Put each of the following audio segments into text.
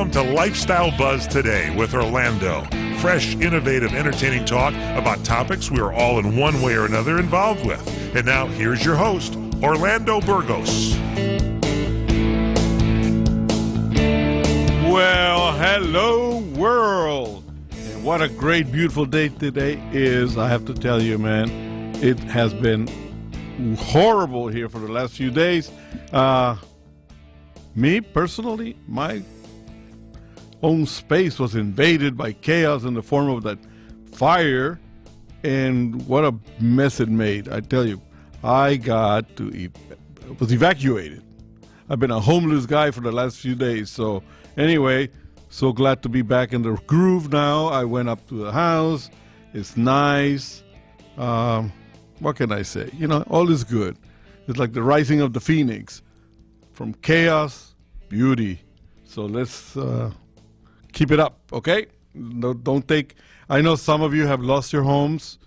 Welcome to Lifestyle Buzz Today with Orlando. Fresh, innovative, entertaining talk about topics we are all in one way or another involved with. And now, here's your host, Orlando Burgos. Well, hello, world. And what a great, beautiful day today is. I have to tell you, man, it has been horrible here for the last few days. Me, personally, my own space was invaded by chaos in the form of that fire, and what a mess it made. I tell you, I was evacuated. I've been a homeless guy for the last few days, so anyway, so glad to be back in the groove now. I went up to the house. It's nice. What can I say? You know, all is good. It's like the rising of the phoenix. From chaos, beauty. So let's keep it up, okay? Don't take... I know some of you have lost your homes.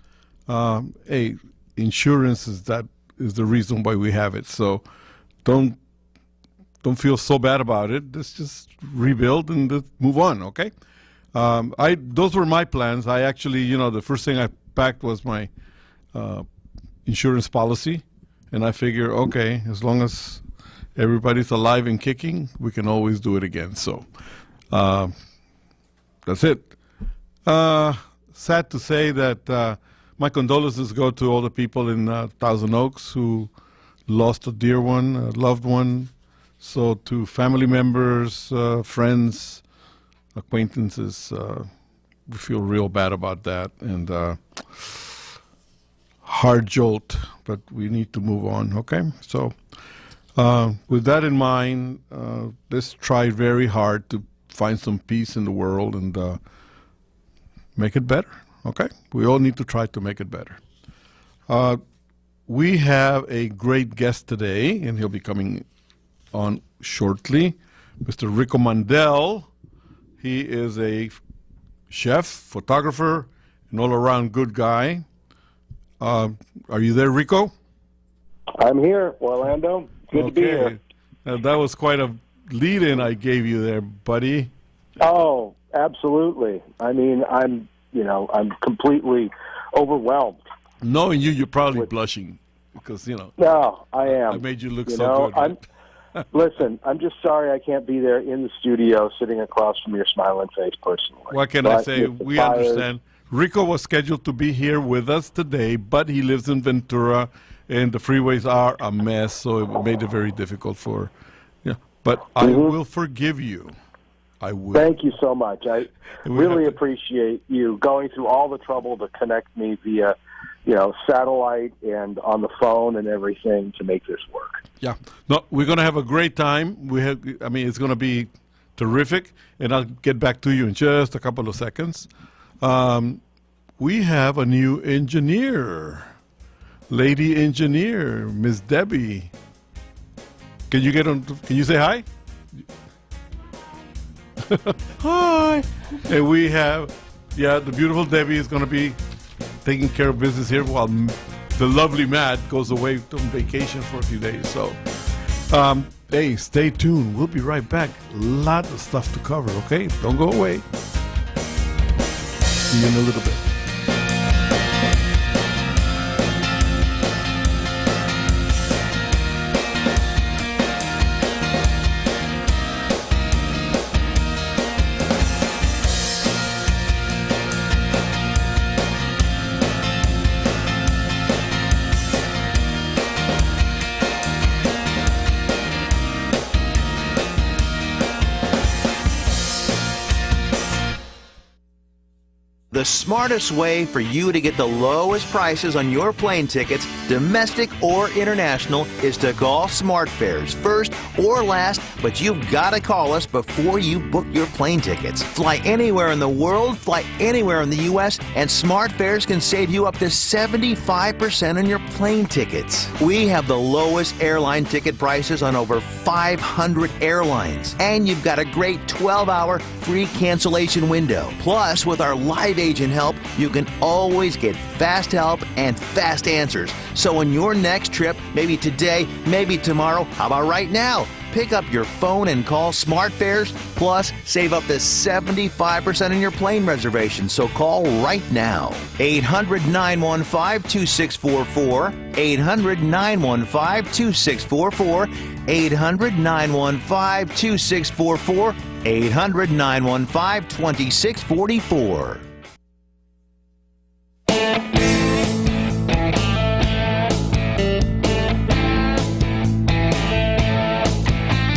Hey, insurance is the reason why we have it. So don't feel so bad about it. Let's just rebuild and just move on, okay? Those were my plans. I actually, the first thing I packed was my insurance policy, and I figure, okay, as long as everybody's alive and kicking, we can always do it again. So that's it. Sad to say that my condolences go to all the people in Thousand Oaks who lost a dear one, a loved one. So to family members, friends, acquaintances, we feel real bad about that. And hard jolt, but we need to move on, okay? So with that in mind, let's try very hard to find some peace in the world and make it better, okay? We all need to try to make it better. We have a great guest today, and he'll be coming on shortly, Mr. Rico Mandel. He is a chef, photographer, an all-around good guy. Are you there, Rico? I'm here, Orlando. Good to be here. That was quite a lead-in I gave you there, buddy. Oh, absolutely. I mean, I'm completely overwhelmed. Knowing you, you're probably blushing because, No, I am. I made you look so good. Listen, I'm just sorry I can't be there in the studio sitting across from your smiling face personally. What can I say? We understand. Rico was scheduled to be here with us today, but he lives in Ventura, and the freeways are a mess, so it made it very difficult for... But I will forgive you. I will. Thank you so much. I really appreciate you going through all the trouble to connect me via, satellite and on the phone and everything to make this work. Yeah. No, we're going to have a great time. It's going to be terrific, and I'll get back to you in just a couple of seconds. We have a new engineer, lady engineer, Miss Debbie. Can you say hi? Hi. And we have, the beautiful Debbie is going to be taking care of business here while the lovely Matt goes away on vacation for a few days. So, hey, stay tuned. We'll be right back. A lot of stuff to cover, okay? Don't go away. See you in a little bit. The smartest way for you to get the lowest prices on your plane tickets, domestic or international, is to call SmartFares first or last, but you've got to call us before you book your plane tickets. Fly anywhere in the world, fly anywhere in the U.S., and SmartFares can save you up to 75% on your plane tickets. We have the lowest airline ticket prices on over 500 airlines, and you've got a great 12-hour free cancellation window. Plus, with our live agent help, you can always get fast help and fast answers. So on your next trip, maybe today, maybe tomorrow, how about right now? Pick up your phone and call Smart Fares, plus save up to 75% on your plane reservation. So call right now. 800-915-2644. 800-915-2644. 800-915-2644. 800-915-2644.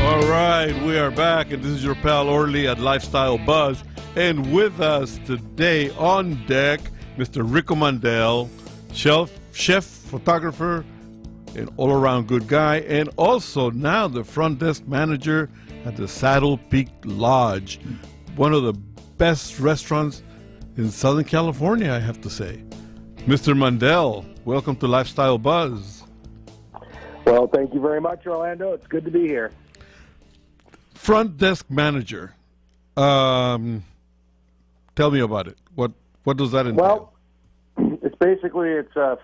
All right, we are back, and this is your pal Orly at Lifestyle Buzz. And with us today on deck, Mr. Rico Mandel, chef, photographer, an all-around good guy, and also now the front desk manager at the Saddle Peak Lodge, one of the best restaurants in Southern California, I have to say. Mr. Mandel, welcome to Lifestyle Buzz. Well, thank you very much, Orlando. It's good to be here. Front desk manager. Tell me about it. What does that entail? Well, it's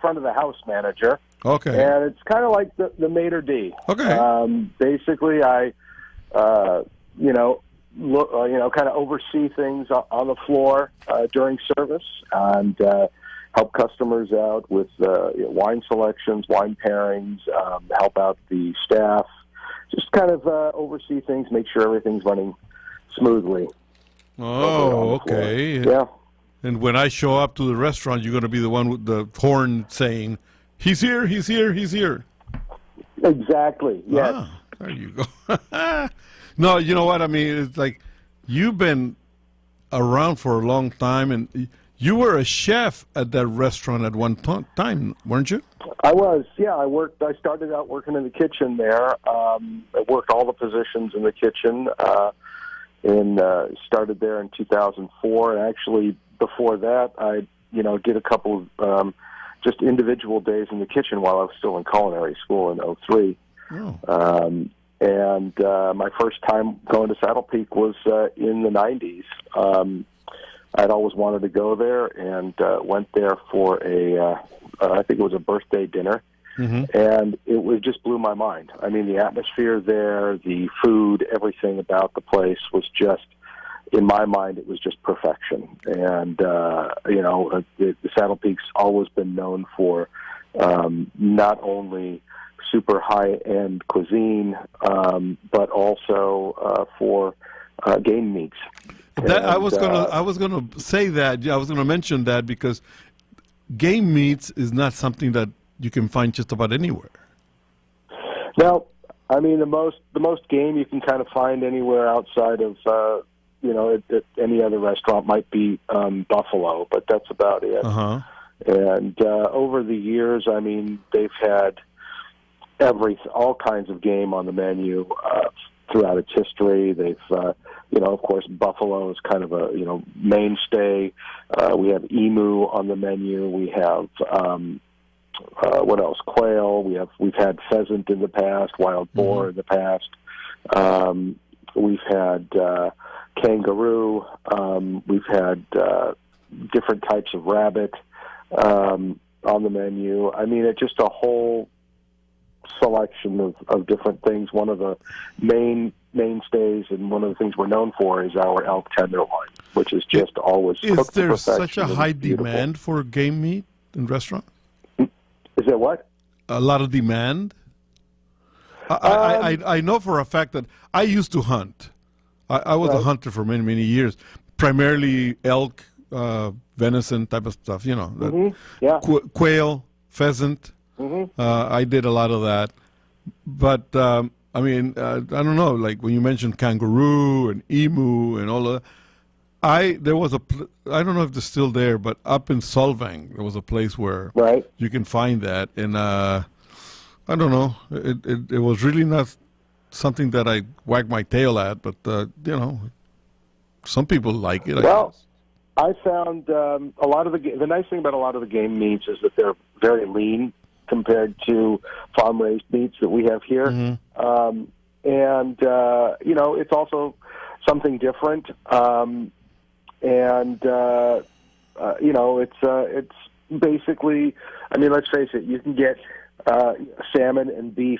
front of the house manager. Okay. And it's kind of like the maitre d'. Okay. Basically, I, kind of oversee things on the floor during service and help customers out with wine selections, wine pairings, help out the staff. Just kind of oversee things, make sure everything's running smoothly. Oh, okay. Yeah. And when I show up to the restaurant, you're going to be the one with the horn saying, "He's here, he's here, he's here." Exactly, yes. Ah, there you go. No, you know what I mean? It's like you've been around for a long time, and you were a chef at that restaurant at one time, weren't you? I was, yeah. I started out working in the kitchen there. I worked all the positions in the kitchen, and started there in 2004. And actually, before that, I did a couple of just individual days in the kitchen while I was still in culinary school in 2003. Oh. And my first time going to Saddle Peak was in the 90s. I'd always wanted to go there and went there for I think it was a birthday dinner. Mm-hmm. And it just blew my mind. I mean, the atmosphere there, the food, everything about the place was just, in my mind, it was just perfection. And, the Saddle Peak's always been known for not only super high-end cuisine, but also for game meats. I was gonna say that. Yeah, I was gonna mention that because game meats is not something that you can find just about anywhere. Now, I mean, the most game you can kind of find anywhere outside of at any other restaurant might be buffalo, but that's about it. Uh-huh. And over the years, I mean, they've had all kinds of game on the menu throughout its history. They've, of course, buffalo is kind of a mainstay. We have emu on the menu. We have what else? Quail. We've had pheasant in the past, wild boar in the past. We've had kangaroo. We've had different types of rabbit on the menu. I mean, it's just a whole selection of different things. One of the mainstays and one of the things we're known for is our elk tenderloin, which is just always cooked to perfection. Is there such a high demand for game meat in restaurants? Is there what? A lot of demand? I know for a fact that I used to hunt. I was a hunter for many, many years, primarily elk, venison type of stuff, Yeah. Quail, pheasant. Mm-hmm. I did a lot of that. But, I don't know, like when you mentioned kangaroo and emu and all of that, there was I don't know if it's still there, but up in Solvang, there was a place where you can find that. And I don't know, it was really not something that I wag my tail at, but, some people like it, I guess. I found a lot of the nice thing about a lot of the game meats is that they're very lean compared to farm-raised meats that we have here. Mm-hmm. It's also something different. It's basically, I mean, let's face it, you can get salmon and beef,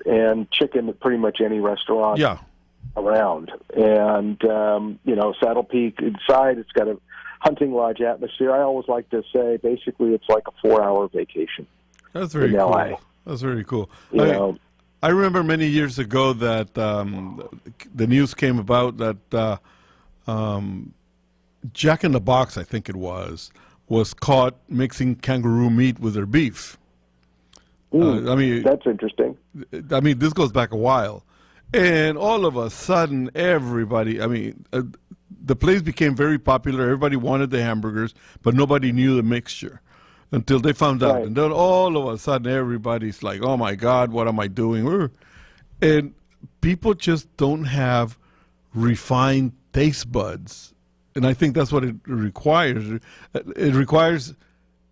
and chicken at pretty much any restaurant around. And, Saddle Peak inside, it's got a hunting lodge atmosphere. I always like to say, basically, it's like a 4-hour vacation. That's very cool. LA. That's very cool. I remember many years ago that the news came about that Jack in the Box, I think it was caught mixing kangaroo meat with their beef. That's interesting. I mean, this goes back a while. And all of a sudden, everybody, the place became very popular. Everybody wanted the hamburgers, but nobody knew the mixture until they found out. Right. And then all of a sudden, everybody's like, oh, my God, what am I doing? And people just don't have refined taste buds. And I think that's what it requires. It requires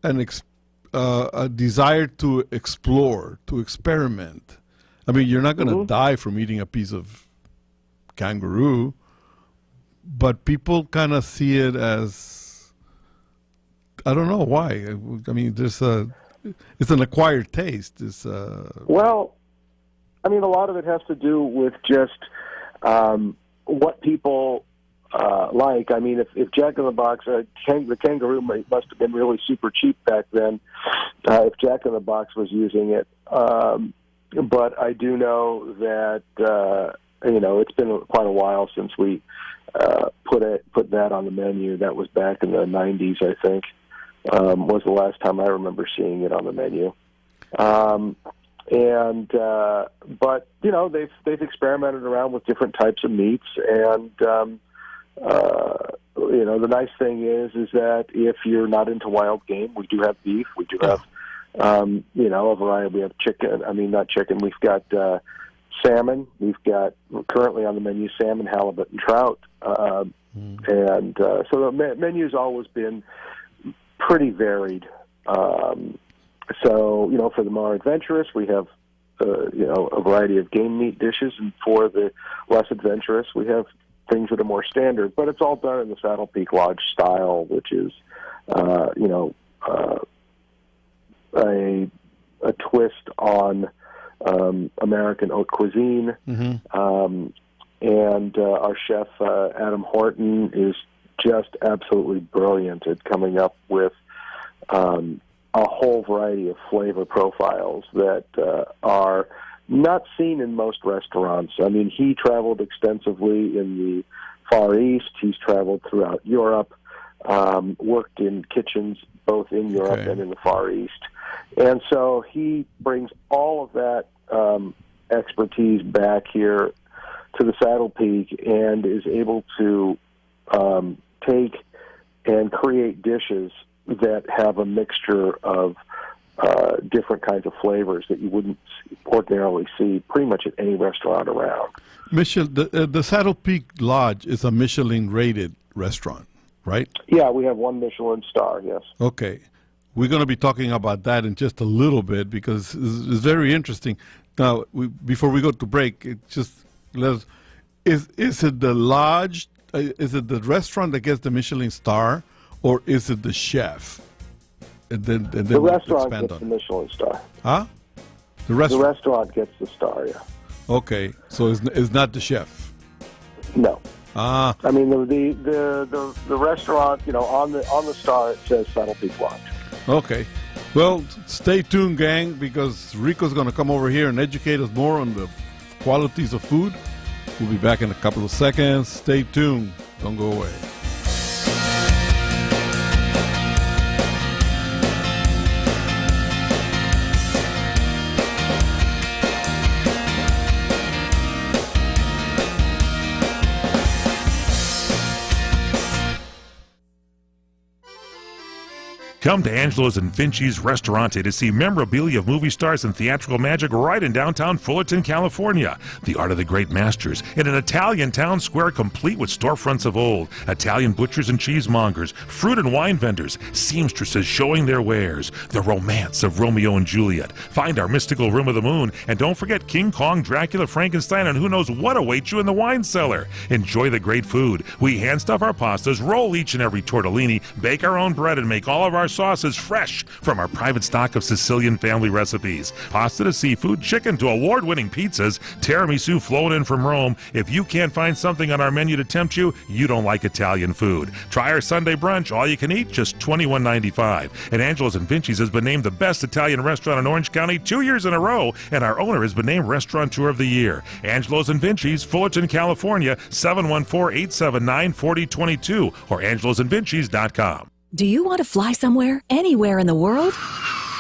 a desire to explore, to experiment. I mean, you're not going to die from eating a piece of kangaroo, but people kind of see it as, I don't know why. I mean, it's an acquired taste. Well, I mean, a lot of it has to do with just what people like. I mean, if Jack in the Box, the kangaroo must have been really super cheap back then, if Jack in the Box was using it. But I do know that it's been quite a while since we put that on the menu. That was back in the 90s, I think. Was the last time I remember seeing it on the menu. But they've experimented around with different types of meats, and the nice thing is that if you're not into wild game, we do have beef. We do have a variety. We have chicken. I mean, not chicken. We've got salmon. We've got currently on the menu salmon, halibut, and trout. And so the menu's always been pretty varied. For the more adventurous, we have a variety of game meat dishes, and for the less adventurous, we have things that are more standard. But it's all done in the Saddle Peak Lodge style, which is a twist on American haute cuisine. And our chef, Adam Horton, is just absolutely brilliant at coming up with a whole variety of flavor profiles that are not seen in most restaurants. I mean, he traveled extensively in the Far East. He's traveled throughout Europe, worked in kitchens both in Europe and in the Far East. And so he brings all of that expertise back here to the Saddle Peak and is able to take and create dishes that have a mixture of different kinds of flavors that you wouldn't ordinarily see pretty much at any restaurant around. The Saddle Peak Lodge is a Michelin-rated restaurant, right? Yeah, we have 1 Michelin star, yes. Okay. We're going to be talking about that in just a little bit because it's very interesting. Now, before we go to break, is it the lodge, is it the restaurant that gets the Michelin star, or is it the chef? And then the restaurant gets the Michelin star. Huh? The restaurant gets the star, yeah. Okay, so it's not the chef. No. I mean the restaurant, on the star it says Saddle Peak Lodge. Okay. Well, stay tuned, gang, because Rico's going to come over here and educate us more on the qualities of food. We'll be back in a couple of seconds. Stay tuned. Don't go away. Come to Angelo's and Vinci's Restaurante to see memorabilia of movie stars and theatrical magic right in downtown Fullerton, California. The Art of the Great Masters in an Italian town square complete with storefronts of old, Italian butchers and cheesemongers, fruit and wine vendors, seamstresses showing their wares, the romance of Romeo and Juliet. Find our mystical Room of the Moon, and don't forget King Kong, Dracula, Frankenstein, and who knows what awaits you in the wine cellar. Enjoy the great food. We hand stuff our pastas, roll each and every tortellini, bake our own bread, and make all of our sauces fresh from our private stock of Sicilian family recipes. Pasta to seafood, chicken to award-winning pizzas, tiramisu flown in from Rome. If you can't find something on our menu to tempt you, you don't like Italian food. Try our Sunday brunch, all you can eat, just $21.95. And Angelo's and Vinci's has been named the best Italian restaurant in Orange County 2 years in a row, and our owner has been named Restaurateur of the Year. Angelo's and Vinci's, Fullerton, California, 714-879-4022 or angelosandvincis.com. Do you want to fly somewhere, anywhere in the world?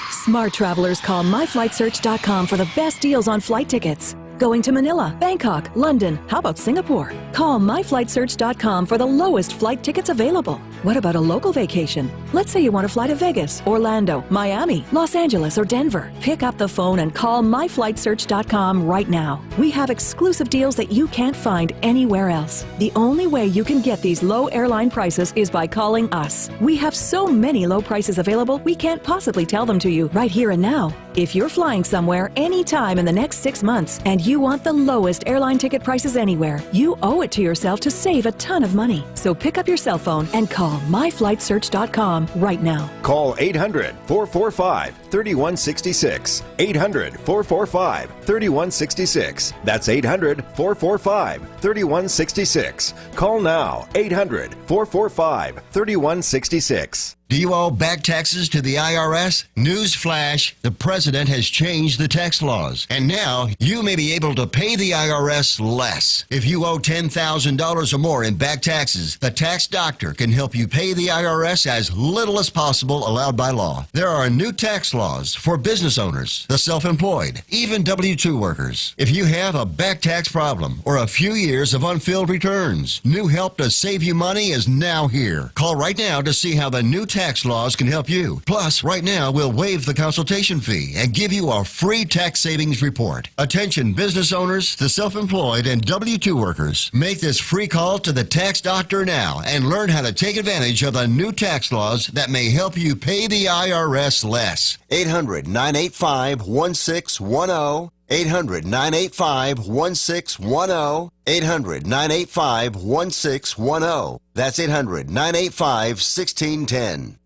Smart travelers call myflightsearch.com for the best deals on flight tickets. Going to Manila, Bangkok, London, how about Singapore? Call myflightsearch.com for the lowest flight tickets available. What about a local vacation? Let's say you want to fly to Vegas, Orlando, Miami, Los Angeles, or Denver. Pick up the phone and call myflightsearch.com right now. We have exclusive deals that you can't find anywhere else. The only way you can get these low airline prices is by calling us. We have so many low prices available, we can't possibly tell them to you right here and now. If you're flying somewhere anytime in the next 6 months and you want the lowest airline ticket prices anywhere, you owe it to yourself to save a ton of money. So pick up your cell phone and call myflightsearch.com right now. Call 800-445-3166. 800-445-3166. That's 800-445-3166. Call now. 800-445-3166. Do you owe back taxes to the IRS? Newsflash, the president has changed the tax laws, and now you may be able to pay the IRS less. If you owe $10,000 or more in back taxes, the tax doctor can help you pay the IRS as little as possible allowed by law. There are new tax laws for business owners, the self-employed, even W-2 workers. If you have a back tax problem or a few years of unfilled returns, new help to save you money is now here. Call right now to see how the new tax laws can help you. Plus, right now, we'll waive the consultation fee and give you a free tax savings report. Attention business owners, the self-employed, and W-2 workers. Make this free call to the tax doctor now and learn how to take advantage of the new tax laws that may help you pay the IRS less. 800-985-1610. 800-985-1610. 800-985-1610. That's 800-985-1610.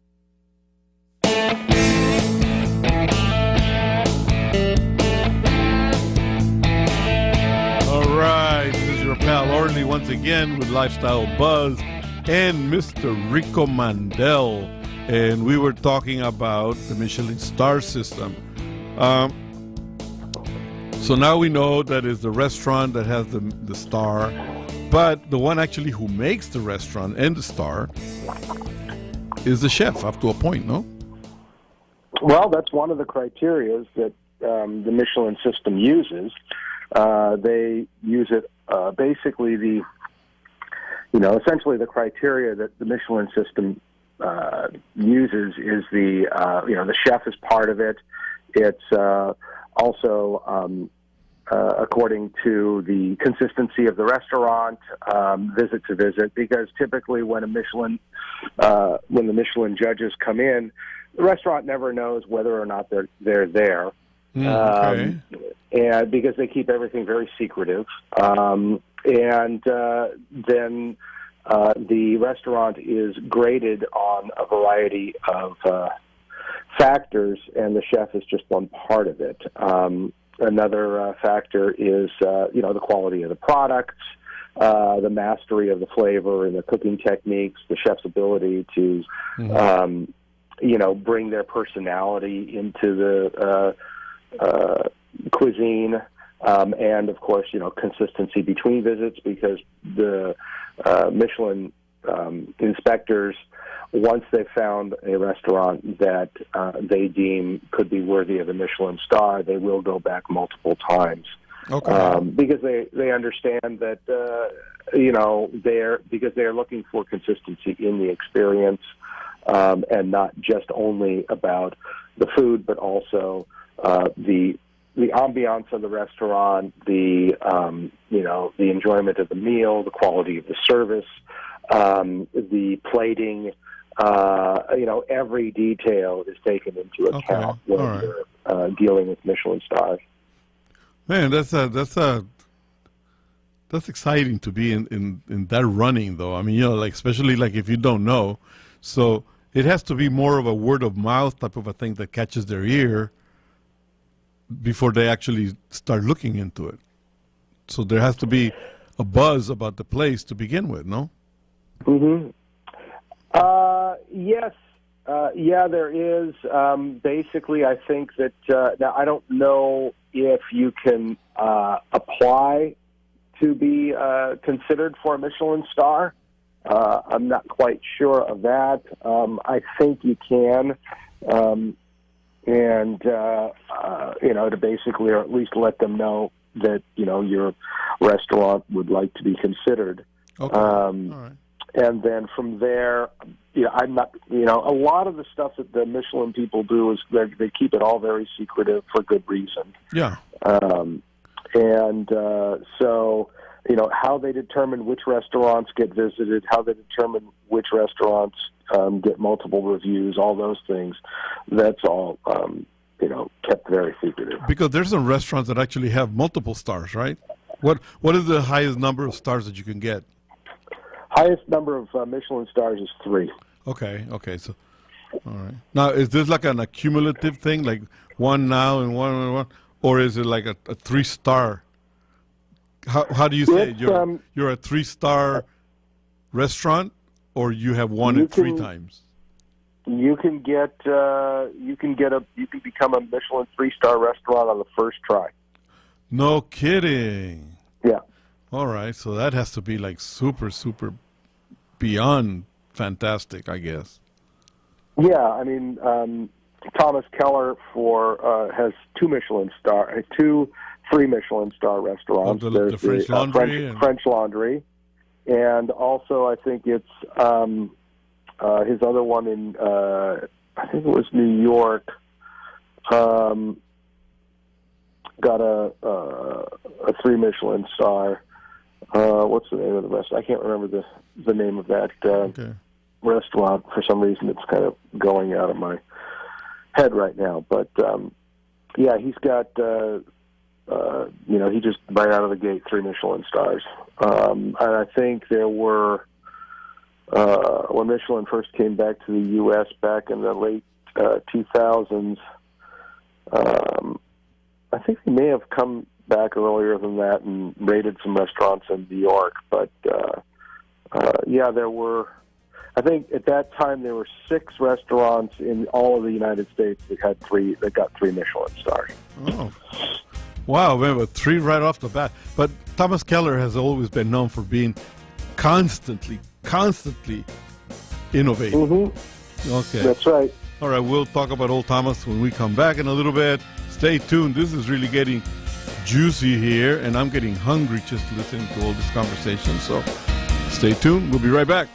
All right, this is your pal Orly once again with Lifestyle Buzz and Mr. Rico Mandel. And we were talking about the Michelin star system. So now we know that is the restaurant that has the star, but the one actually who makes the restaurant and the star is the chef up to a point, no? Well, that's one of the criteria that the Michelin system uses. They use it basically essentially the criteria that the Michelin system uses is the chef is part of it. It's also according to the consistency of the restaurant, visit to visit, because typically when the Michelin judges come in, the restaurant never knows whether or not they're there, Okay. And because they keep everything very secretive, then the restaurant is graded on a variety of factors, and the chef is just one part of it. Another factor is, the quality of the products, the mastery of the flavor and the cooking techniques, the chef's ability to, bring their personality into the cuisine, and of course, consistency between visits, because the Michelin inspectors, once they've found a restaurant that they deem could be worthy of a Michelin star, they will go back multiple times. Okay. Because they understand that they're looking for consistency in the experience, and not just only about the food, but also the ambiance of the restaurant, the enjoyment of the meal, the quality of the service, the plating. Every detail is taken into account when you're dealing with Michelin stars. Man, that's exciting to be in that running, though. I mean, especially if you don't know. So it has to be more of a word of mouth type of a thing that catches their ear before they actually start looking into it. So there has to be a buzz about the place to begin with, no? Mm-hmm. Yes. Yeah, there is. Basically, I think that now I don't know if you can apply to be considered for a Michelin star. I'm not quite sure of that. I think you can, and to basically, or at least let them know that your restaurant would like to be considered. Okay. All right. And then from there, I'm not. A lot of the stuff that the Michelin people do is they keep it all very secretive for good reason. Yeah. So, how they determine which restaurants get visited, how they determine which restaurants get multiple reviews, all those things, that's all, kept very secretive. Because there's some restaurants that actually have multiple stars, right? What is the highest number of stars that you can get? Highest number of Michelin stars is 3. Okay, so, all right. Now, is this like an accumulative thing, like one now and one, or is it like a 3-star? How do you say it? You're a 3-star restaurant, or you have won it 3 times? You can become a Michelin 3-star restaurant on the first try. No kidding. Yeah. All right, so that has to be like super, super beyond fantastic, I guess. Yeah, I mean, Thomas Keller has 2 3 Michelin star restaurants. There's the French Laundry. French Laundry. And also I think it's his other one in, I think it was New York, got a 3 Michelin star. What's the name of the restaurant? I can't remember the name of that restaurant. For some reason, it's kind of going out of my head right now. But, he's got... he just right out of the gate 3 Michelin stars. And I think there were when Michelin first came back to the U.S. back in the late 2000s. I think they may have come back earlier than that and raided some restaurants in New York. But there were. I think at that time there were 6 restaurants in all of the United States that got 3 Michelin stars. Oh. Wow, man, but 3 right off the bat. But Thomas Keller has always been known for being constantly innovating. Mm-hmm. Okay. That's right. All right, we'll talk about old Thomas when we come back in a little bit. Stay tuned. This is really getting juicy here, and I'm getting hungry just listening to all this conversation. So stay tuned. We'll be right back.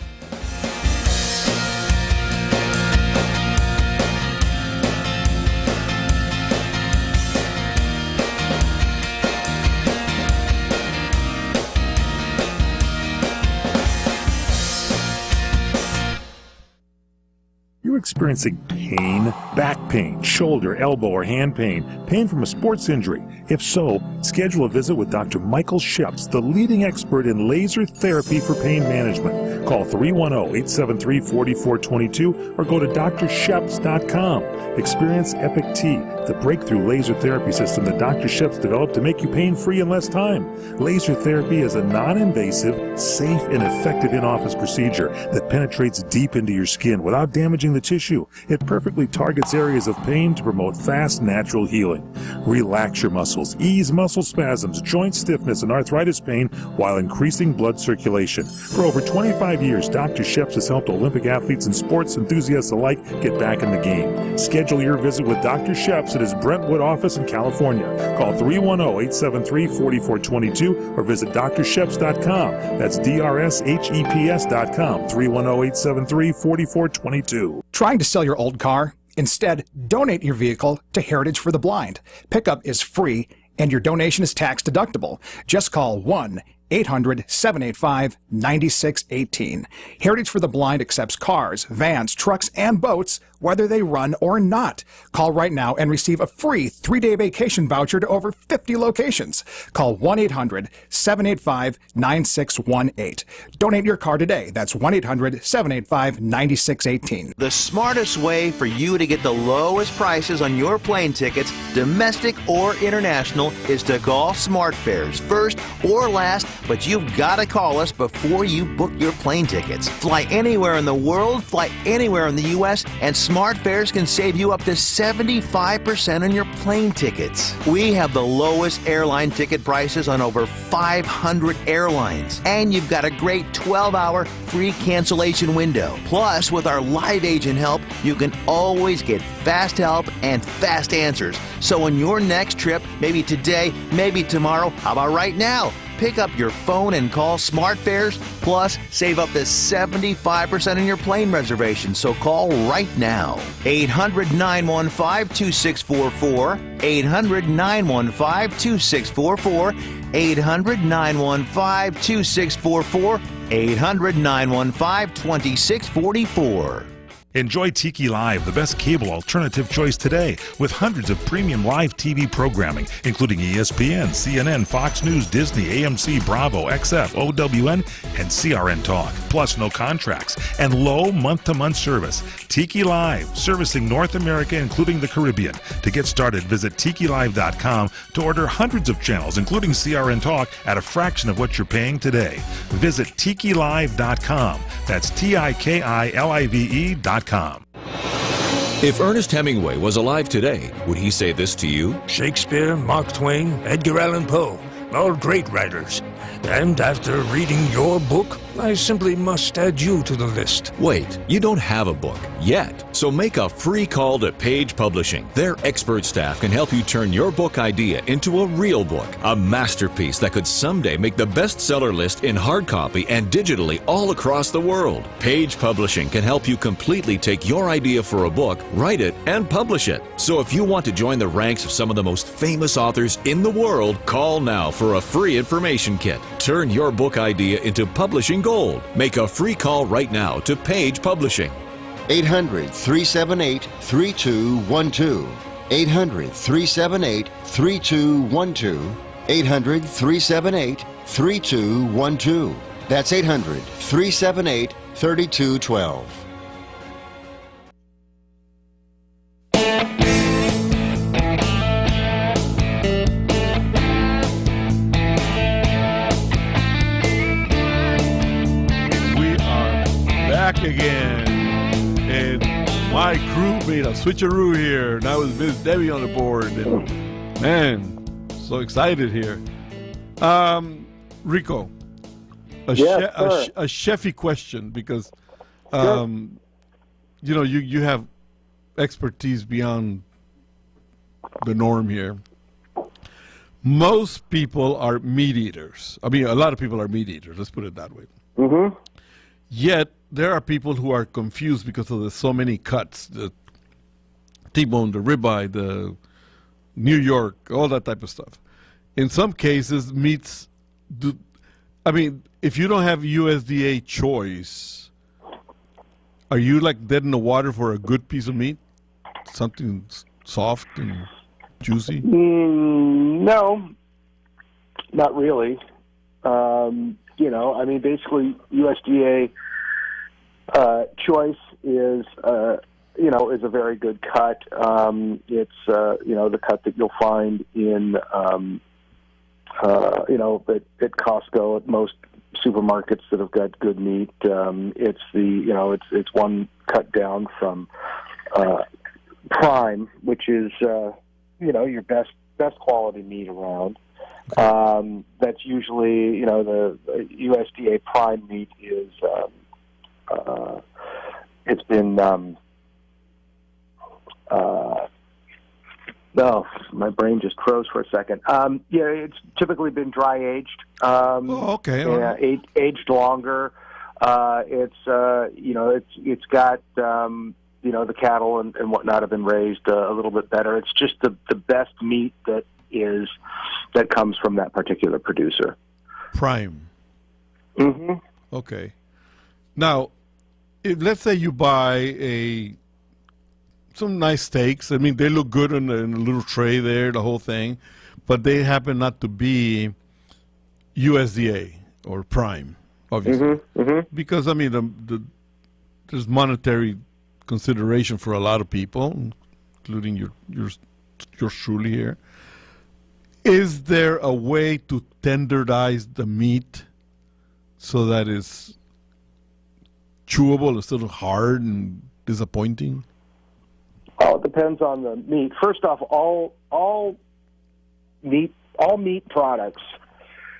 You're experiencing pain, back pain, shoulder, elbow, or hand pain from a sports injury. If so, schedule a visit with Dr. Michael Sheps, the leading expert in laser therapy for pain management. Call 310-873-4422 or go to drsheps.com. Experience Epic T, the breakthrough laser therapy system that Dr. Sheps developed to make you pain-free in less time. Laser therapy is a non-invasive, safe, and effective in-office procedure that penetrates deep into your skin without damaging the tissue. It perfectly targets areas of pain to promote fast, natural healing. Relax your muscles, ease muscle spasms, joint stiffness, and arthritis pain while increasing blood circulation. For over 25 years, Dr. Sheps has helped Olympic athletes and sports enthusiasts alike get back in the game. Schedule your visit with Dr. Sheps at his Brentwood office in California. Call 310-873-4422 or visit drsheps.com. That's DRSHEPS.com, 310-873-4422. Trying to sell your old car? Instead, donate your vehicle to Heritage for the Blind. Pickup is free and your donation is tax deductible. Just call 1-800-785-9618. Heritage for the Blind accepts cars, vans, trucks, and boats whether they run or not. Call right now and receive a free 3-day vacation voucher to over 50 locations. Call 1-800-785-9618. Donate your car today. That's 1-800-785-9618. The smartest way for you to get the lowest prices on your plane tickets, domestic or international, is to call SmartFares, first or last, but you've got to call us before you book your plane tickets. Fly anywhere in the world, fly anywhere in the U.S., and SmartFares can save you up to 75% on your plane tickets. We have the lowest airline ticket prices on over 500 airlines, and you've got a great 12-hour free cancellation window. Plus, with our live agent help, you can always get fast help and fast answers. So on your next trip, maybe today, maybe tomorrow, how about right now? Pick up your phone and call SmartFares, plus save up to 75% on your plane reservation. So call right now. 800-915-2644, 800-915-2644, 800-915-2644, 800-915-2644. Enjoy Tiki Live, the best cable alternative choice today, with hundreds of premium live TV programming, including ESPN, CNN, Fox News, Disney, AMC, Bravo, XF, OWN, and CRN Talk. Plus no contracts and low month-to-month service. Tiki Live, servicing North America, including the Caribbean. To get started, visit TikiLive.com to order hundreds of channels, including CRN Talk, at a fraction of what you're paying today. Visit TikiLive.com. That's TikiLive.com. If Ernest Hemingway was alive today, would he say this to you? Shakespeare, Mark Twain, Edgar Allan Poe, all great writers. And after reading your book, I simply must add you to the list. Wait, you don't have a book yet. So make a free call to Page Publishing. Their expert staff can help you turn your book idea into a real book, a masterpiece that could someday make the bestseller list in hard copy and digitally all across the world. Page Publishing can help you completely take your idea for a book, write it, and publish it. So if you want to join the ranks of some of the most famous authors in the world, call now for a free information kit. Turn your book idea into publishing gold. Make a free call right now to Page Publishing. 800-378-3212. 800-378-3212. 800-378-3212. That's 800-378-3212. Again, and my crew made a switcheroo here. Now with Miss Debbie on the board, and man, so excited here. Rico, a chefy question, because you know you have expertise beyond the norm here. Most people are meat eaters. I mean, a lot of people are meat eaters. Let's put it that way. Mm-hmm. Yet there are people who are confused because of the so many cuts, the T-bone, the ribeye, the New York, all that type of stuff. In some cases, meats do. I mean, if you don't have USDA choice, are you like dead in the water for a good piece of meat? Something soft and juicy? No, not really. You know, I mean, basically, USDA choice is, you know, is a very good cut. It's, you know, the cut that you'll find in, you know, at Costco, at most supermarkets that have got good meat. It's the, you know, it's one cut down from prime, which is, you know, your best quality meat around. That's usually, you know, the USDA prime meat is, it's been, no, my brain just froze for a second. Yeah, it's typically been dry aged. Okay. Yeah, aged longer. It's, you know, it's got, you know, the cattle and whatnot have been raised a little bit better. It's just the best meat that comes from that particular producer. Prime. Mm-hmm. Okay. Now, if, let's say you buy a some nice steaks. I mean, they look good in a little tray there, the whole thing, but they happen not to be USDA or Prime, obviously, because I mean, there's monetary consideration for a lot of people, including yours truly here. Is there a way to tenderize the meat so that it's chewable instead of hard and disappointing? Oh, it depends on the meat. First off, all meat products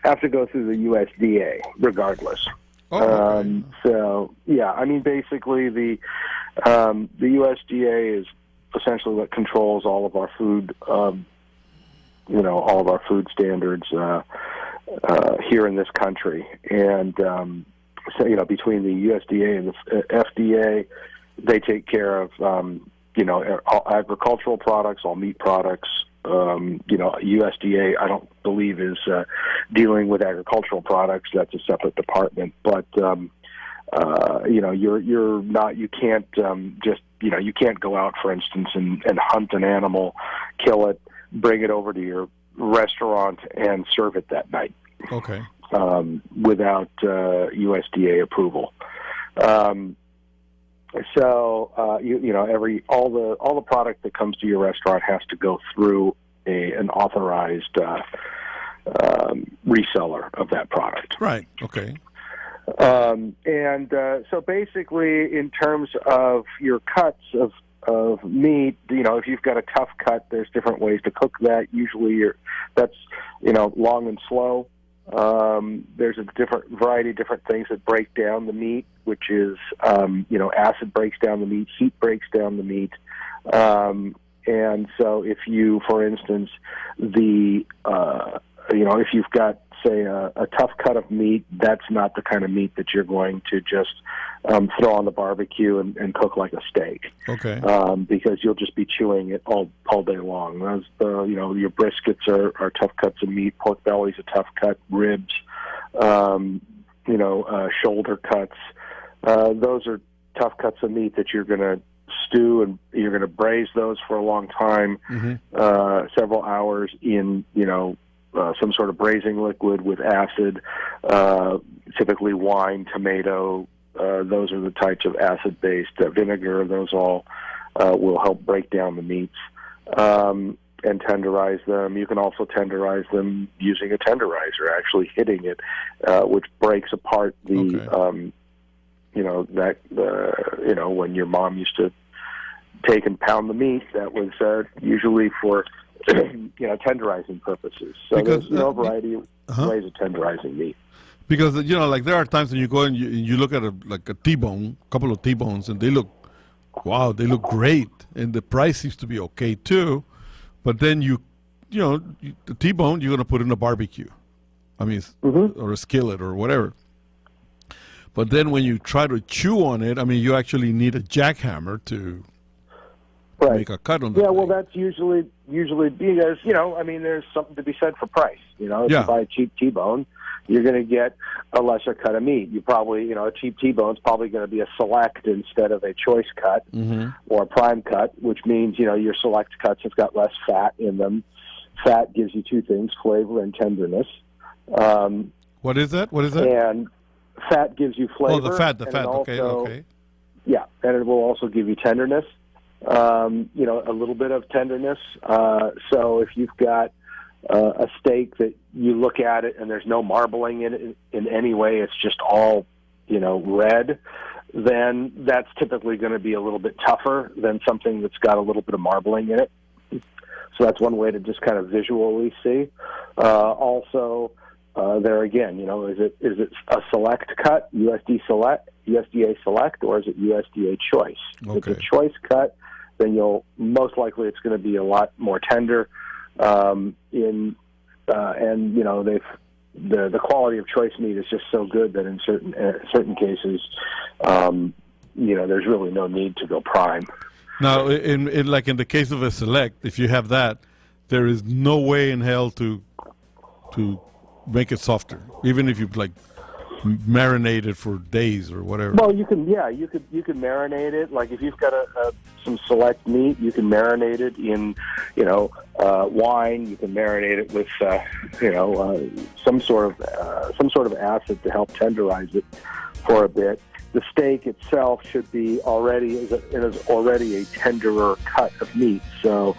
have to go through the USDA, regardless. So yeah, I mean, basically the USDA is essentially what controls all of our food. All of our food standards here in this country, and so between the USDA and the FDA, they take care of all agricultural products, all meat products. USDA, I don't believe, is dealing with agricultural products. That's a separate department. But you're not. You can't you can't go out, for instance, and hunt an animal, kill it, bring it over to your restaurant, and serve it that night. Okay. Without USDA approval. So all the product that comes to your restaurant has to go through an authorized reseller of that product. Right. Okay. So basically, in terms of your cuts of meat, if you've got a tough cut, there's different ways to cook that. Usually, that's long and slow. There's a different variety of different things that break down the meat, which is, acid breaks down the meat, heat breaks down the meat. And so if you, for instance, if you've got, say, a tough cut of meat, that's not the kind of meat that you're going to just throw on the barbecue and cook like a steak. Okay. Because you'll just be chewing it all day long. As your briskets are tough cuts of meat, pork belly's a tough cut, ribs, shoulder cuts. Those are tough cuts of meat that you're going to stew, and you're going to braise those for a long time, several hours in some sort of braising liquid with acid, typically wine, tomato. Those are the types of acid-based vinegar. Those all will help break down the meats and tenderize them. You can also tenderize them using a tenderizer, actually hitting it, which breaks apart the, when your mom used to take and pound the meat, that was usually for tenderizing purposes. So because, there's a variety of ways of tenderizing meat. Because there are times when you go and you look at a T-bone, a couple of T-bones, and they look great, and the price seems to be okay too. But then the T-bone you're going to put in a barbecue, or a skillet or whatever. But then when you try to chew on it, you actually need a jackhammer to make a cut on it. Yeah, well, that's usually because, there's something to be said for price. If you buy a cheap T-bone, you're going to get a lesser cut of meat. You probably, a cheap T-bone is probably going to be a select instead of a choice cut or a prime cut, which means, your select cuts have got less fat in them. Fat gives you two things, flavor and tenderness. What is that? And fat gives you flavor. Oh, the fat. Okay. Yeah, and it will also give you tenderness. A little bit of tenderness. So if you've got a steak that you look at it and there's no marbling in it in any way, it's just all, red, then that's typically going to be a little bit tougher than something that's got a little bit of marbling in it. So that's one way to just kind of visually see. Also, there again, is it a select cut, USDA select, or is it USDA choice? Okay. If it's a choice cut, then most likely it's going to be a lot more tender. The quality of choice meat is just so good that in certain cases, there's really no need to go prime. Now, in the case of a select, if you have that, there is no way in hell to make it softer, even if you marinate it for days or whatever. Well, you can marinate it. Like if you've got some select meat, you can marinate it in, wine. You can marinate it with, some sort of acid to help tenderize it for a bit. The steak itself should be already a tenderer cut of meat. So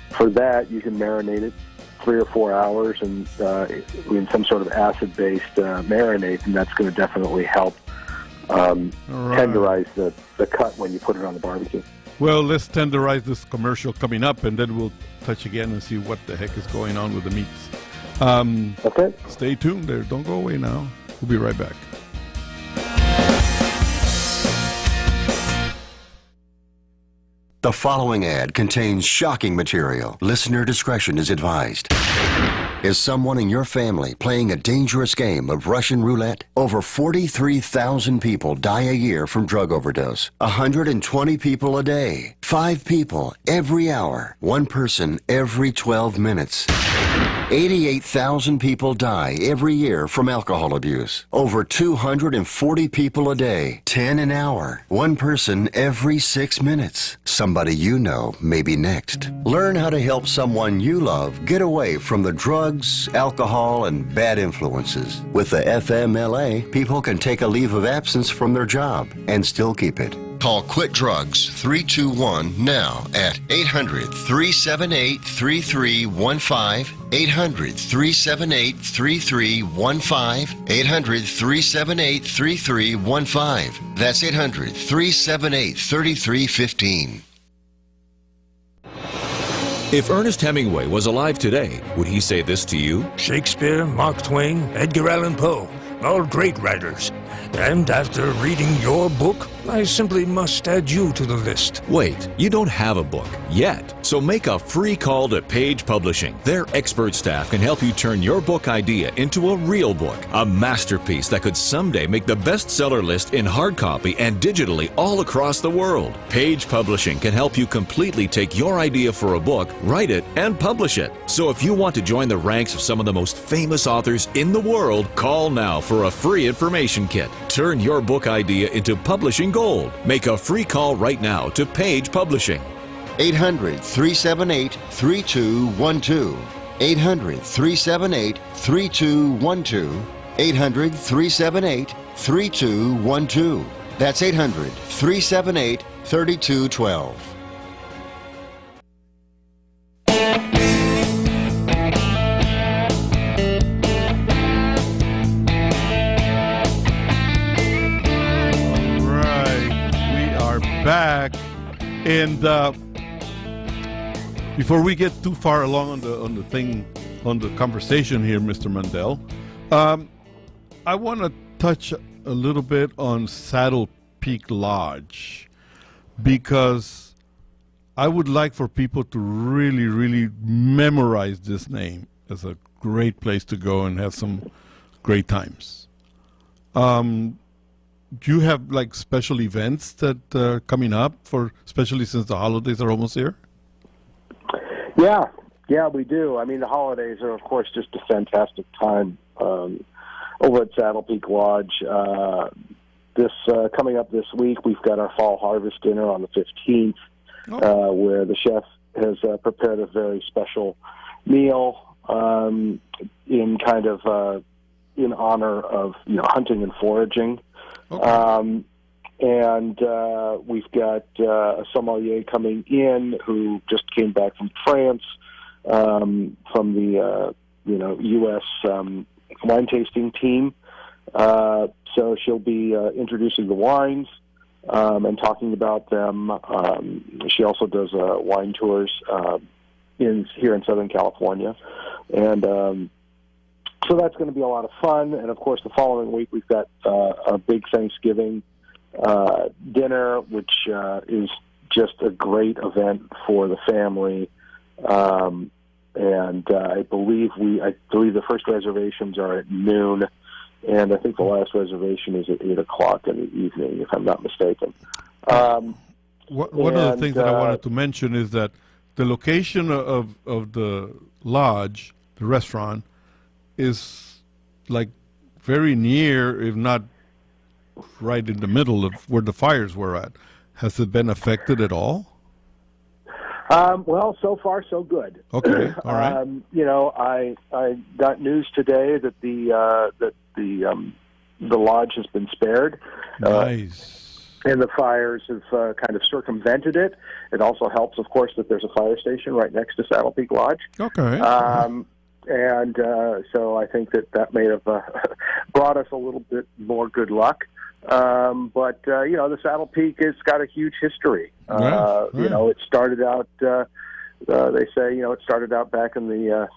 for that, you can marinate it 3 or 4 hours and in some sort of acid-based marinade, and that's going to definitely help tenderize the cut when you put it on the barbecue. Well, let's tenderize this commercial coming up, and then we'll touch again and see what the heck is going on with the meats. Okay. Stay tuned there. Don't go away now. We'll be right back. The following ad contains shocking material. Listener discretion is advised. Is someone in your family playing a dangerous game of Russian roulette? Over 43,000 people die a year from drug overdose. 120 people a day. 5 people every hour. 1 person every 12 minutes. 88,000 people die every year from alcohol abuse. Over 240 people a day. 10 an hour. 1 person every 6 minutes. Somebody you know may be next. Learn how to help someone you love get away from the drugs, alcohol, and bad influences. With the FMLA, people can take a leave of absence from their job and still keep it. Call Quit Drugs 321 now at 800-378-3315, 800-378-3315, 800-378-3315. That's 800-378-3315. If Ernest Hemingway was alive today, would he say this to you? Shakespeare, Mark Twain, Edgar Allan Poe, all great writers. And after reading your book, I simply must add you to the list. Wait, you don't have a book yet. So make a free call to Page Publishing. Their expert staff can help you turn your book idea into a real book, a masterpiece that could someday make the bestseller list in hard copy and digitally all across the world. Page Publishing can help you completely take your idea for a book, write it, and publish it. So if you want to join the ranks of some of the most famous authors in the world, call now for a free information kit. Turn your book idea into publishing gold. Make a free call right now to Page Publishing. 800-378-3212. 800-378-3212. 800-378-3212. That's 800-378-3212. Back, and before we get too far along on the conversation here, Mr. Mandel, I want to touch a little bit on Saddle Peak Lodge, because I would like for people to really, really memorize this name as a great place to go and have some great times. Do you have like special events that are coming up, especially since the holidays are almost here? Yeah, we do. I mean, the holidays are, of course, just a fantastic time over at Saddle Peak Lodge. Coming up this week, we've got our fall harvest dinner on the 15th, where the chef has prepared a very special meal in honor of hunting and foraging. Okay. And we've got a sommelier coming in who just came back from France, from the U.S. Wine tasting team. So she'll be introducing the wines and talking about them. She also does wine tours here in Southern California, and so that's going to be a lot of fun. And, of course, the following week we've got a big Thanksgiving dinner, which is just a great event for the family. And I believe the first reservations are at noon, and I think the last reservation is at 8 o'clock in the evening, if I'm not mistaken. One of the things that I wanted to mention is that the location of the lodge, the restaurant, is like very near, if not right in the middle of where the fires were at. Has it been affected at all? Well, so far so good. Okay, all right. I got news today that the lodge has been spared. Nice. And the fires have kind of circumvented it. It also helps, of course, that there's a fire station right next to Saddle Peak Lodge. Okay. And so I think that may have brought us a little bit more good luck. But the Saddle Peak has got a huge history. It started out, they say, it started out back in the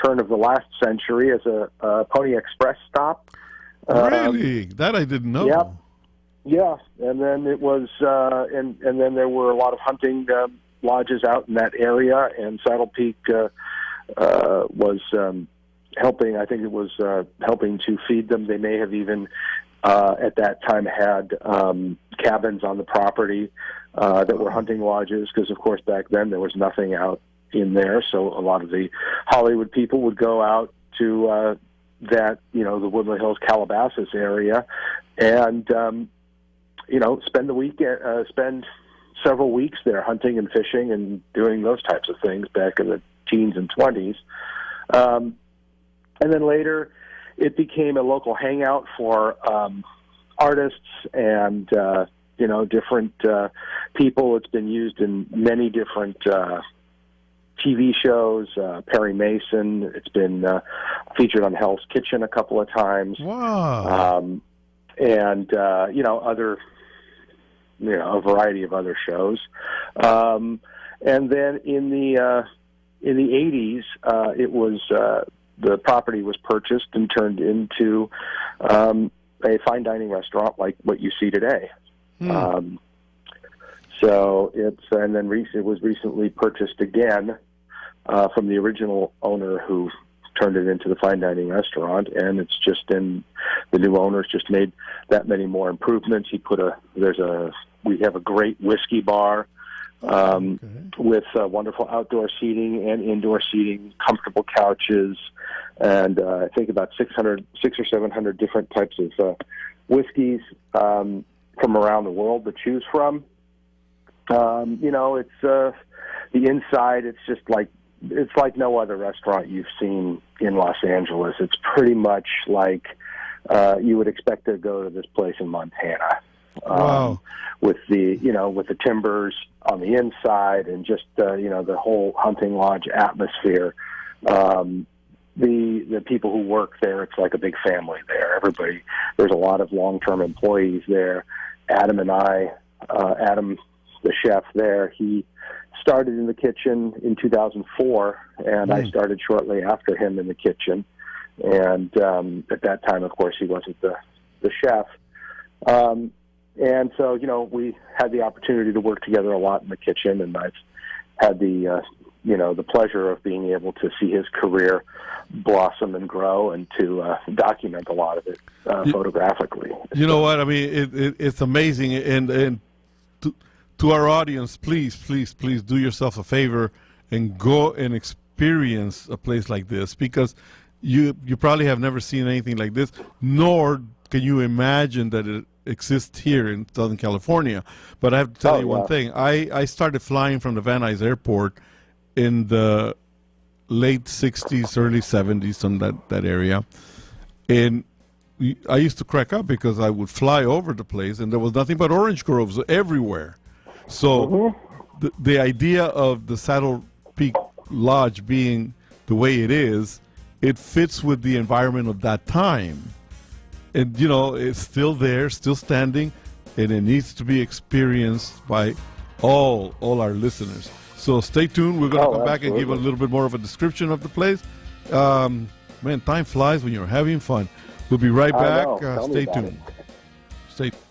turn of the last century as a Pony Express stop. Really? That I didn't know. Yep. Yeah, and then it was, and then there were a lot of hunting lodges out in that area, and Saddle Peak was helping. I think it was helping to feed them. They may have even at that time had cabins on the property that were hunting lodges, because of course back then there was nothing out in there. So a lot of the Hollywood people would go out to the Woodland Hills, Calabasas area, and spend the weekend, spend several weeks there hunting and fishing and doing those types of things back in the teens and 20s. And then later it became a local hangout for artists and, different people. It's been used in many different TV shows, Perry Mason. It's been featured on Hell's Kitchen a couple of times. Wow. And other, a variety of other shows. And then in the 80s, it was the property was purchased and turned into a fine dining restaurant like what you see today. So and then it was recently purchased again from the original owner who turned it into the fine dining restaurant, and it's just the new owners just made that many more improvements. We have a great whiskey bar with wonderful outdoor seating and indoor seating, comfortable couches, and I think about 600 or 700 different types of whiskeys from around the world to choose from. It's the inside. It's like no other restaurant you've seen in Los Angeles. It's pretty much like you would expect to go to this place in Montana. Wow. With the timbers on the inside and just the whole hunting lodge atmosphere. The people who work there, it's like a big family there. Everybody, there's a lot of long-term employees there. Adam and I, Adam, the chef there, he started in the kitchen in 2004, and I started shortly after him in the kitchen. And at that time, of course, he wasn't the chef. And so, we had the opportunity to work together a lot in the kitchen, and I've had the pleasure of being able to see his career blossom and grow and to document a lot of it photographically. You know what? I mean, it's amazing. And to our audience, please do yourself a favor and go and experience a place like this, because you probably have never seen anything like this, nor can you imagine that it exists here in Southern California. But I have to tell you one thing. I started flying from the Van Nuys Airport in the late 60s, early 70s, in that area. And I used to crack up because I would fly over the place and there was nothing but orange groves everywhere. So the idea of the Saddle Peak Lodge being the way it is, it fits with the environment of that time. And, it's still there, still standing, and it needs to be experienced by all our listeners. So stay tuned. We're going to come back and give a little bit more of a description of the place. Man, time flies when you're having fun. We'll be right back. Stay tuned. Stay tuned.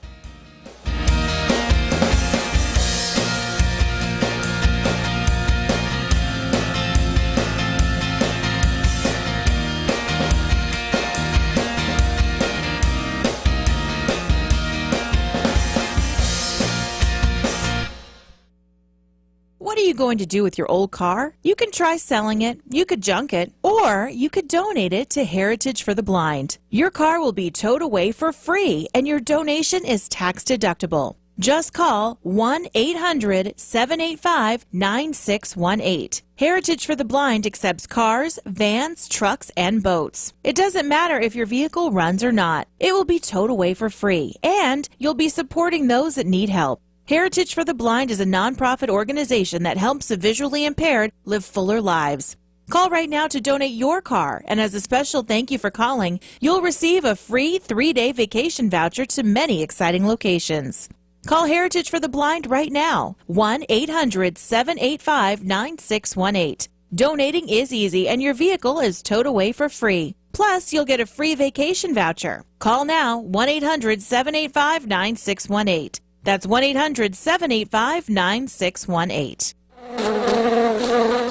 going to do with your old car? You can try selling it, you could junk it, or you could donate it to Heritage for the Blind. Your car will be towed away for free, and your donation is tax deductible. Just call 1-800-785-9618. Heritage for the Blind accepts cars, vans, trucks, and boats. It doesn't matter if your vehicle runs or not. It will be towed away for free, and you'll be supporting those that need help. Heritage for the Blind is a nonprofit organization that helps the visually impaired live fuller lives. Call right now to donate your car, and as a special thank you for calling, you'll receive a free 3-day vacation voucher to many exciting locations. Call Heritage for the Blind right now, 1-800-785-9618. Donating is easy, and your vehicle is towed away for free. Plus, you'll get a free vacation voucher. Call now, 1-800-785-9618. That's 1-800-785-9618.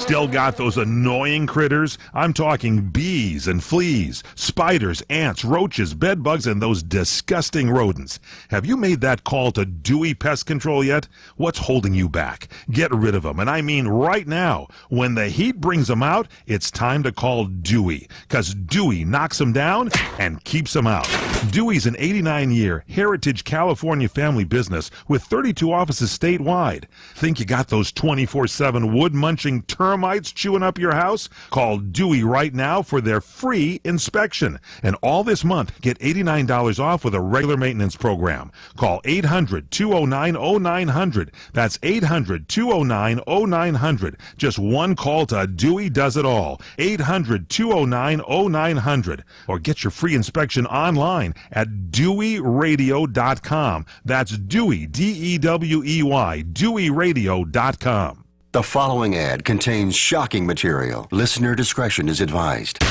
Still got those annoying critters? I'm talking bees and fleas, spiders, ants, roaches, bed bugs, and those disgusting rodents. Have you made that call to Dewey Pest Control yet? What's holding you back? Get rid of them, and I mean right now. When the heat brings them out, it's time to call Dewey, because Dewey knocks them down and keeps them out. Dewey's an 89-year Heritage California family business with 32 offices statewide. Think you got those 24/7 wood-munching termites chewing up your house? Call Dewey right now for their free inspection. And all this month, get $89 off with a regular maintenance program. Call 800-209-0900. That's 800-209-0900. Just one call to Dewey does it all. 800-209-0900. Or get your free inspection online at DeweyRadio.com. That's Dewey, D-E-W-E-Y, DeweyRadio.com. The following ad contains shocking material. Listener discretion is advised.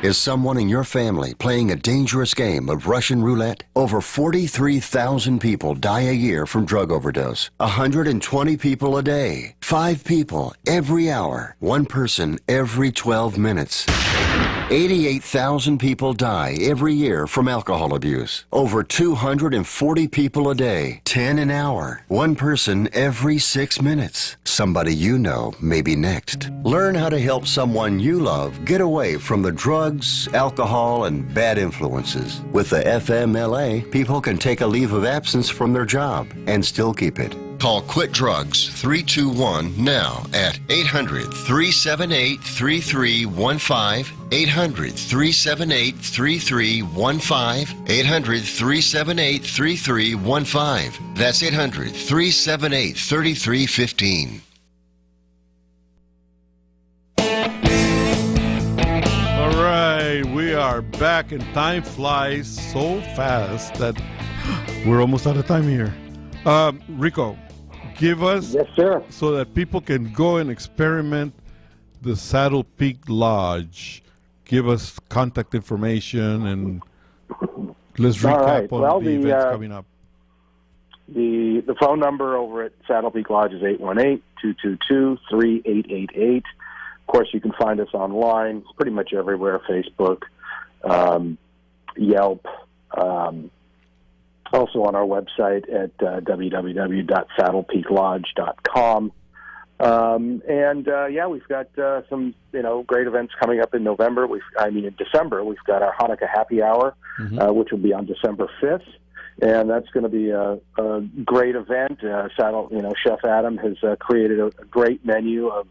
Is someone in your family playing a dangerous game of Russian roulette? Over 43,000 people die a year from drug overdose. 120 people a day. 5 people every hour. 1 person every 12 minutes. 88,000 people die every year from alcohol abuse. Over 240 people a day. 10 an hour. 1 person every 6 minutes. Somebody you know may be next. Learn how to help someone you love get away from the drugs, alcohol, and bad influences. With the FMLA, people can take a leave of absence from their job and still keep it. Call Quit Drugs 321 now at 800-378-3315, 800-378-3315, 800-378-3315. That's 800-378-3315. All right, we are back, and time flies so fast that we're almost out of time here. Rico, give us, yes, sir, so that people can go and experiment the Saddle Peak Lodge. Give us contact information, and let's recap on the events coming up. The phone number over at Saddle Peak Lodge is 818-222-3888. Of course, you can find us online pretty much everywhere, Facebook, Yelp, also on our website at www.saddlepeaklodge.com. We've got some great events coming up in November. In December, we've got our Hanukkah Happy Hour, which will be on December 5th. And that's going to be a great event. Chef Adam has created a great menu of,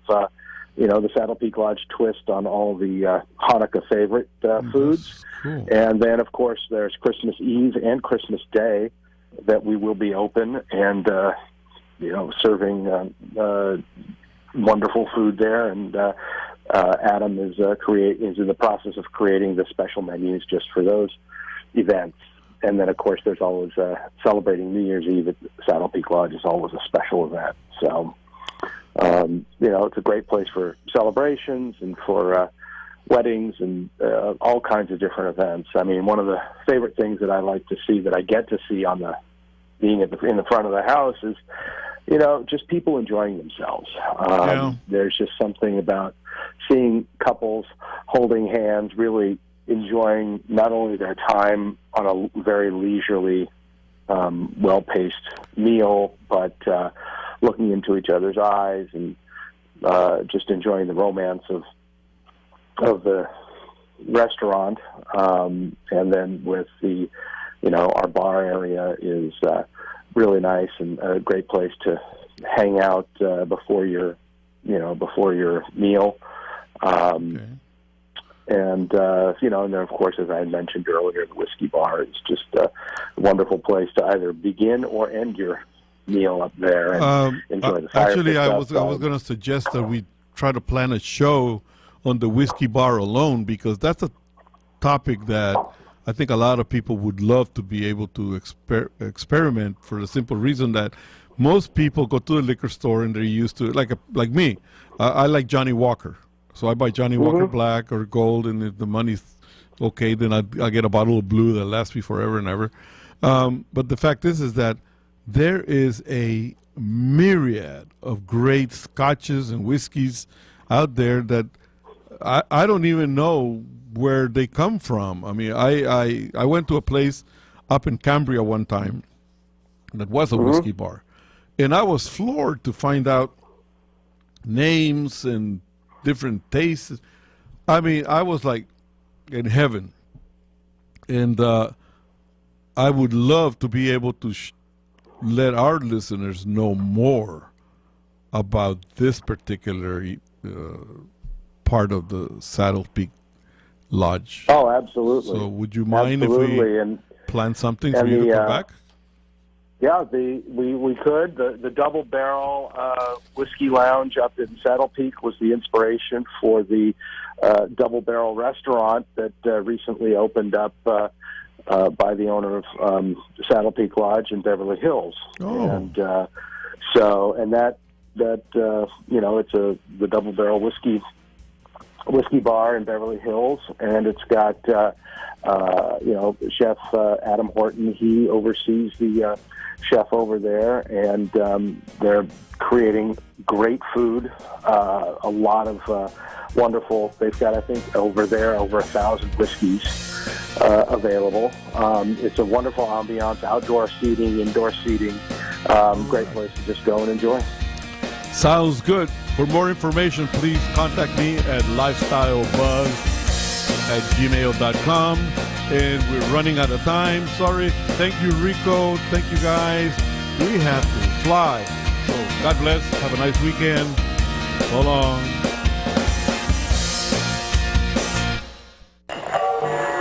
the Saddle Peak Lodge twist on all the Hanukkah favorite foods. Cool. And then, of course, there's Christmas Eve and Christmas Day that we will be open and, serving wonderful food there. And Adam is in the process of creating the special menus just for those events. And then, of course, there's always celebrating New Year's Eve at Saddle Peak Lodge is always a special event. So, it's a great place for celebrations and for weddings and all kinds of different events. I mean, one of the favorite things that I like to see, that I get to see being in the front of the house, is, just people enjoying themselves. There's just something about seeing couples holding hands, really enjoying not only their time on a very leisurely, well-paced meal, but looking into each other's eyes and just enjoying the romance of the restaurant. And then with the, our bar area is really nice and a great place to hang out before your meal. Okay. And, and then, of course, as I mentioned earlier, the whiskey bar is just a wonderful place to either begin or end your meal up there and enjoy the fire. Actually, I was going to suggest that we try to plan a show on the whiskey bar alone, because that's a topic that I think a lot of people would love to be able to experiment, for the simple reason that most people go to the liquor store and they're used to, like me, I like Johnny Walker. So I buy Johnny Walker Black or Gold, and if the money's okay, then I get a bottle of Blue that lasts me forever and ever. But the fact is that there is a myriad of great scotches and whiskeys out there that I don't even know where they come from. I mean, I went to a place up in Cambria one time that was a whiskey bar, and I was floored to find out names and different tastes. I mean, I was like in heaven. And I would love to be able to let our listeners know more about this particular part of the Saddle Peak Lodge. Oh, absolutely. So would you mind if we plan something for you to come back? Yeah, we could. The Double Barrel Whiskey Lounge up in Saddle Peak was the inspiration for the Double Barrel restaurant that recently opened up by the owner of Saddle Peak Lodge in Beverly Hills. Oh. And that it's the Double Barrel whiskey bar in Beverly Hills, and it's got Chef Adam Horton. He oversees the chef over there, and they're creating great food, a lot of wonderful. They've got, I think, over 1,000 whiskeys available. It's a wonderful ambiance, outdoor seating, indoor seating, great place to just go and enjoy. Sounds good. For more information, please contact me at lifestylebuzz@gmail.com. And we're running out of time. Sorry. Thank you, Rico. Thank you, guys. We have to fly. So God bless. Have a nice weekend. So long.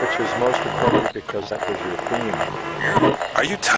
Which is most appropriate because that was your theme. Are you